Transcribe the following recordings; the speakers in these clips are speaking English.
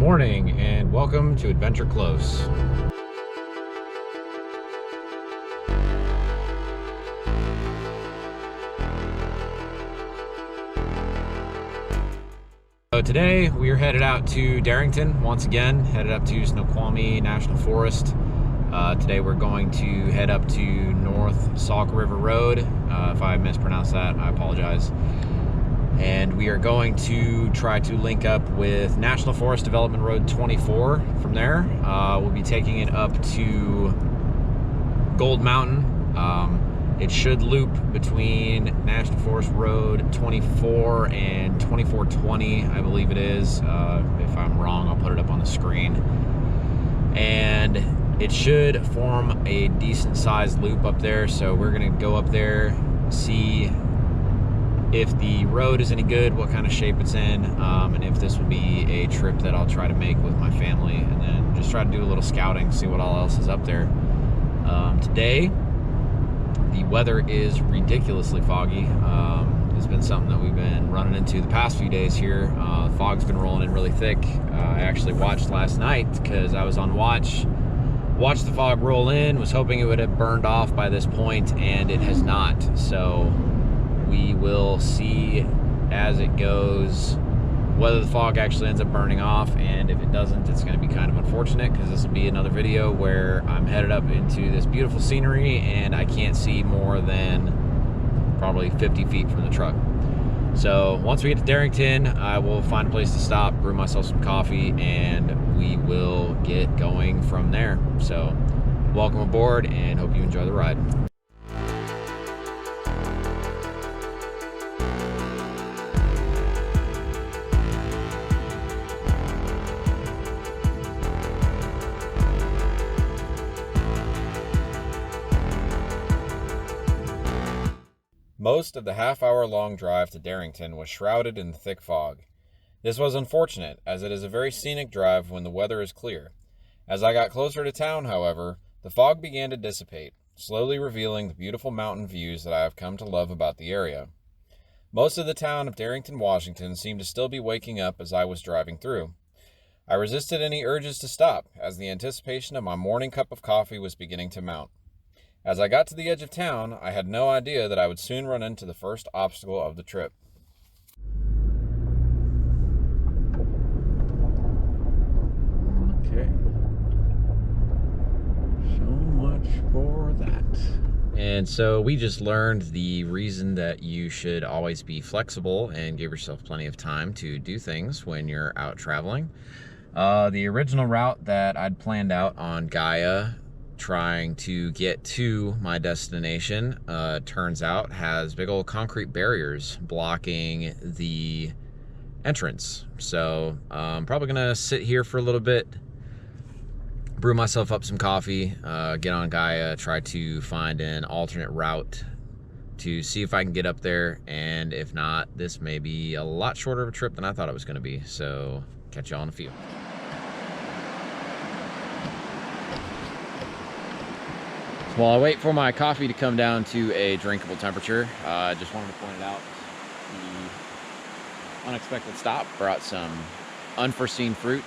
morning and welcome to Adventure Close. So today we are headed out to Darrington once again, headed up to Snoqualmie National Forest. Today we're going to head up to North Sauk River Road. If I mispronounced that, I apologize. And we are going to try to link up with National Forest Development Road 24 from there. We'll be taking it up to Gold Mountain. It should loop between National Forest Road 24 and 2420, I believe it is. If I'm wrong, I'll put it up on the screen. And it should form a decent sized loop up there. So we're gonna go up there, see if the road is any good, what kind of shape it's in, and if this will be a trip that I'll try to make with my family, and then just try to do a little scouting, see what all else is up there. Today, the weather is ridiculously foggy. It's been something that we've been running into the past few days here. The fog's been rolling in really thick. I actually watched last night because I was on watch. Watched the fog roll in, was hoping it would have burned off by this point, and it has not. So we will see as it goes whether the fog actually ends up burning off, and if it doesn't, it's going to be kind of unfortunate because this will be another video where I'm headed up into this beautiful scenery and I can't see more than probably 50 feet from the truck. So once we get to Darrington, I will find a place to stop, brew myself some coffee, and we will get going from there. So welcome aboard and hope you enjoy the ride. Most of the half-hour-long drive to Darrington was shrouded in thick fog. This was unfortunate, as it is a very scenic drive when the weather is clear. As I got closer to town, however, the fog began to dissipate, slowly revealing the beautiful mountain views that I have come to love about the area. Most of the town of Darrington, Washington seemed to still be waking up as I was driving through. I resisted any urges to stop, as the anticipation of my morning cup of coffee was beginning to mount. As I got to the edge of town, I had no idea that I would soon run into the first obstacle of the trip. Okay. So much for that. And so we just learned the reason that you should always be flexible and give yourself plenty of time to do things when you're out traveling. The original route that I'd planned out on Gaia, trying to get to my destination, turns out has big old concrete barriers blocking the entrance. So I'm probably gonna sit here for a little bit, brew myself up some coffee, get on Gaia, try to find an alternate route to see if I can get up there, and if not, this may be a lot shorter of a trip than I thought it was gonna be. So catch y'all in a few. While I wait for my coffee to come down to a drinkable temperature, I just wanted to point it out. The unexpected stop brought some unforeseen fruit.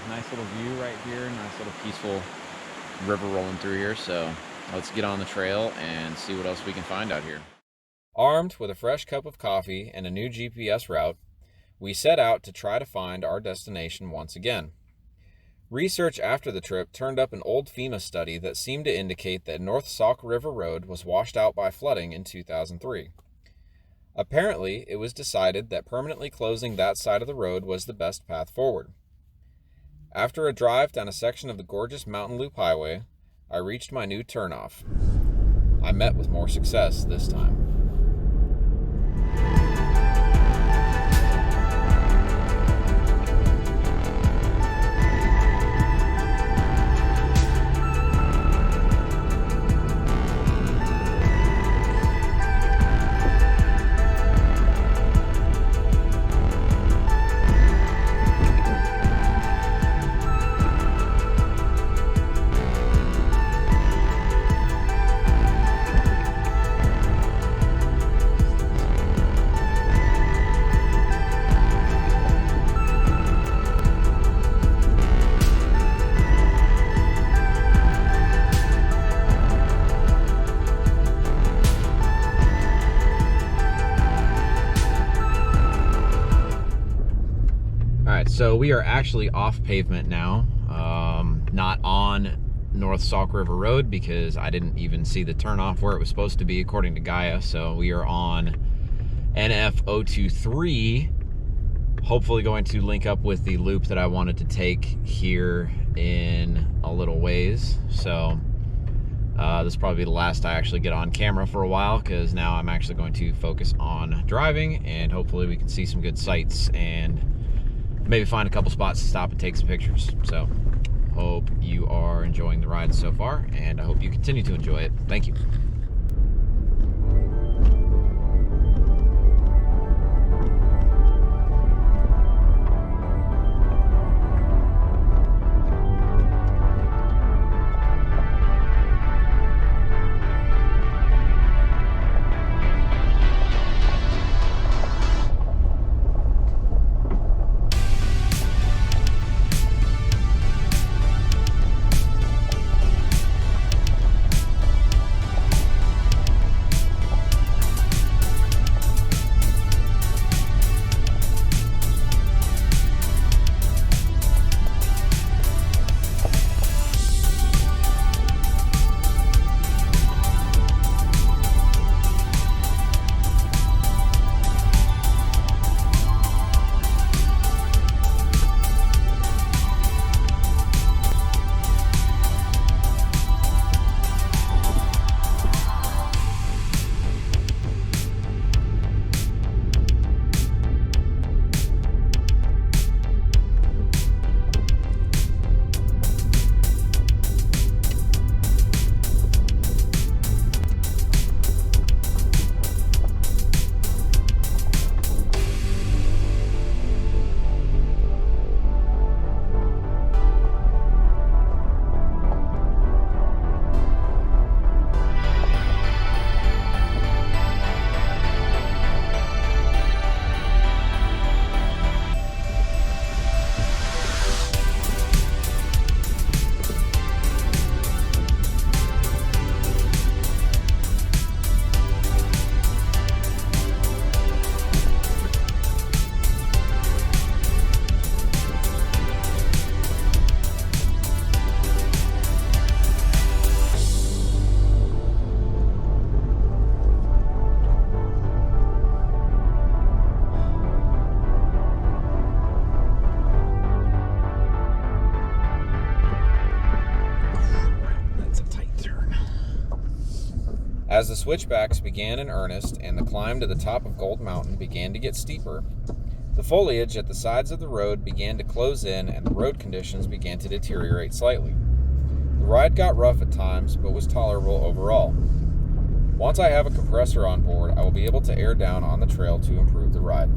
Nice little view right here, nice little peaceful river rolling through here. So let's get on the trail and see what else we can find out here. Armed with a fresh cup of coffee and a new GPS route, we set out to try to find our destination once again. Research after the trip turned up an old FEMA study that seemed to indicate that North Sauk River Road was washed out by flooding in 2003. Apparently, it was decided that permanently closing that side of the road was the best path forward. After a drive down a section of the gorgeous Mountain Loop Highway, I reached my new turnoff. I met with more success this time. right, so we are actually off pavement now, not on North Sauk River Road because I didn't even see the turnoff where it was supposed to be according to Gaia. So we are on NF 023, hopefully going to link up with the loop that I wanted to take here in a little ways. So this will probably be the last I actually get on camera for a while, because now I'm actually going to focus on driving, and hopefully we can see some good sights and maybe find a couple spots to stop and take some pictures. So hope you are enjoying the ride so far, and I hope you continue to enjoy it. Thank you. As the switchbacks began in earnest and the climb to the top of Gold Mountain began to get steeper, the foliage at the sides of the road began to close in and the road conditions began to deteriorate slightly. The ride got rough at times, but was tolerable overall. Once I have a compressor on board, I will be able to air down on the trail to improve the ride.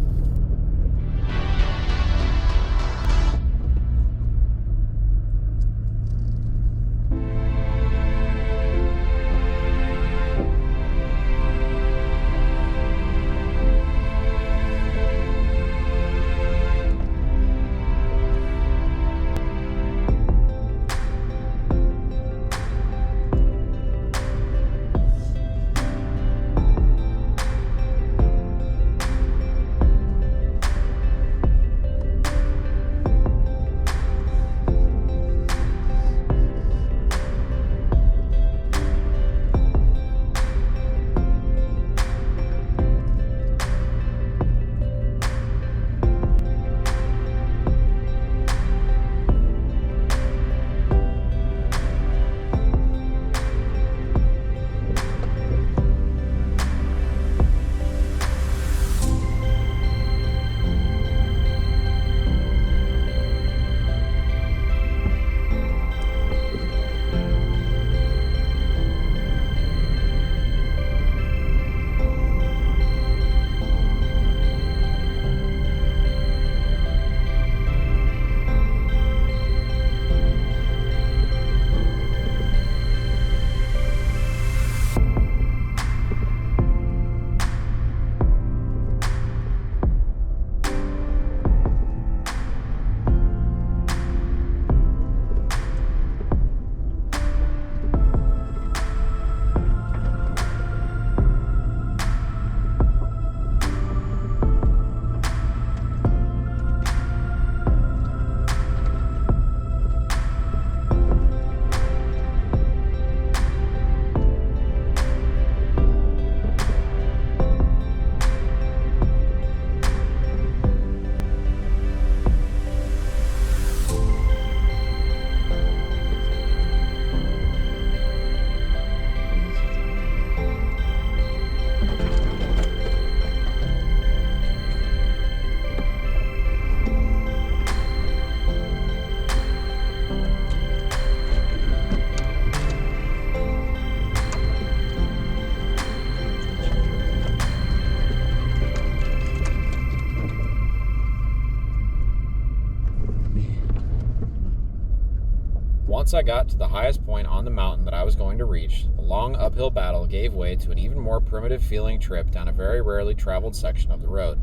Once I got to the highest point on the mountain that I was going to reach, the long uphill battle gave way to an even more primitive feeling trip down a very rarely traveled section of the road.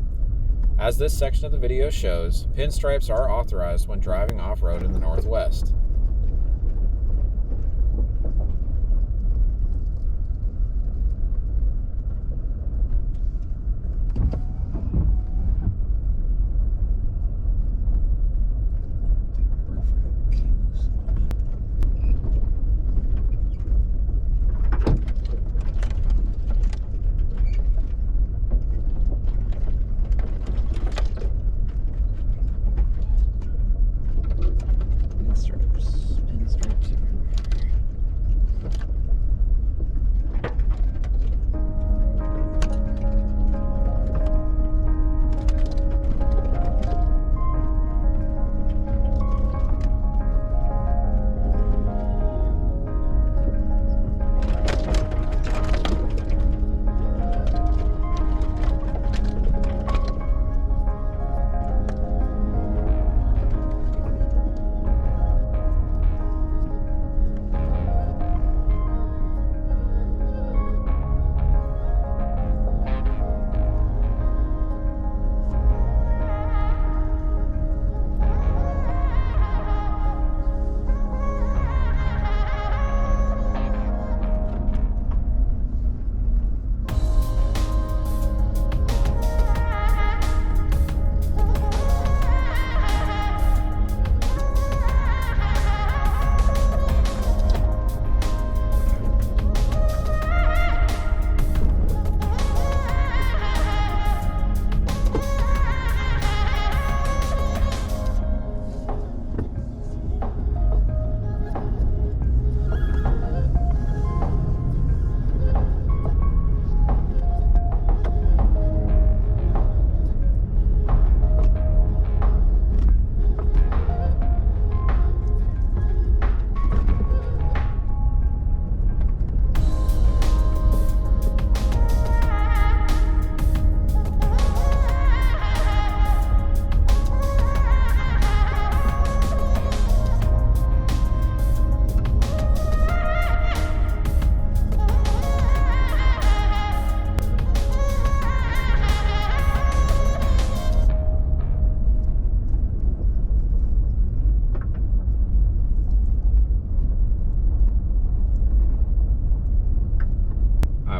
As this section of the video shows, pinstripes are authorized when driving off-road in the Northwest.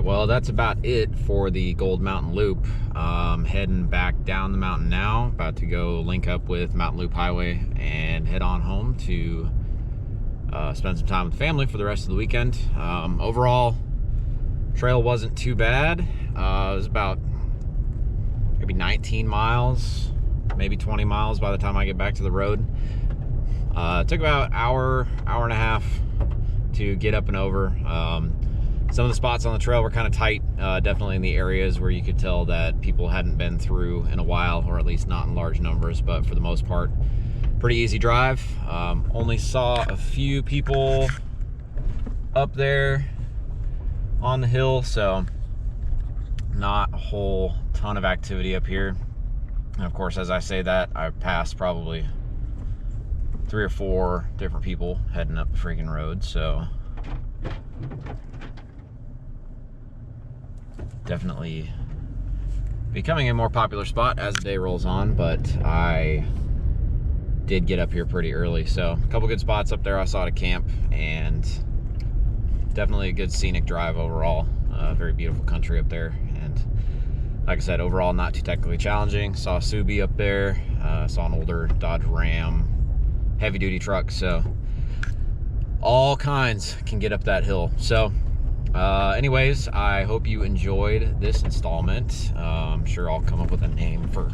Well, that's about it for the Gold Mountain Loop. Heading back down the mountain now, about to go link up with Mountain Loop Highway and head on home to spend some time with the family for the rest of the weekend. Overall, trail wasn't too bad. It was about maybe 19 miles, maybe 20 miles by the time I get back to the road. It took about hour and a half to get up and over. Some of the spots on the trail were kind of tight, definitely in the areas where you could tell that people hadn't been through in a while, or at least not in large numbers, but for the most part, pretty easy drive. Only saw a few people up there on the hill, so not a whole ton of activity up here. And of course, as I say that, I passed probably 3 or 4 different people heading up the freaking road, so definitely becoming a more popular spot as the day rolls on. But I did get up here pretty early, so a couple good spots up there I saw to camp, and definitely a good scenic drive overall. Very beautiful country up there, and like I said, overall not too technically challenging. Saw a Subi up there, saw an older Dodge Ram heavy duty truck, so all kinds can get up that hill. So anyways, I hope you enjoyed this installment. I'm sure I'll come up with a name for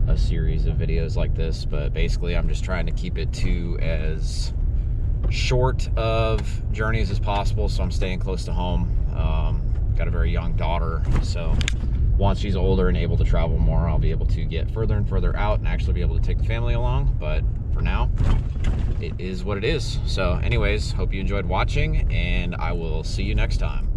a series of videos like this, but basically I'm just trying to keep it to as short of journeys as possible, so I'm staying close to home. Got a very young daughter, so once she's older and able to travel more, I'll be able to get further and further out and actually be able to take the family along. But for now, it is what it is. So anyways, hope you enjoyed watching, and I will see you next time.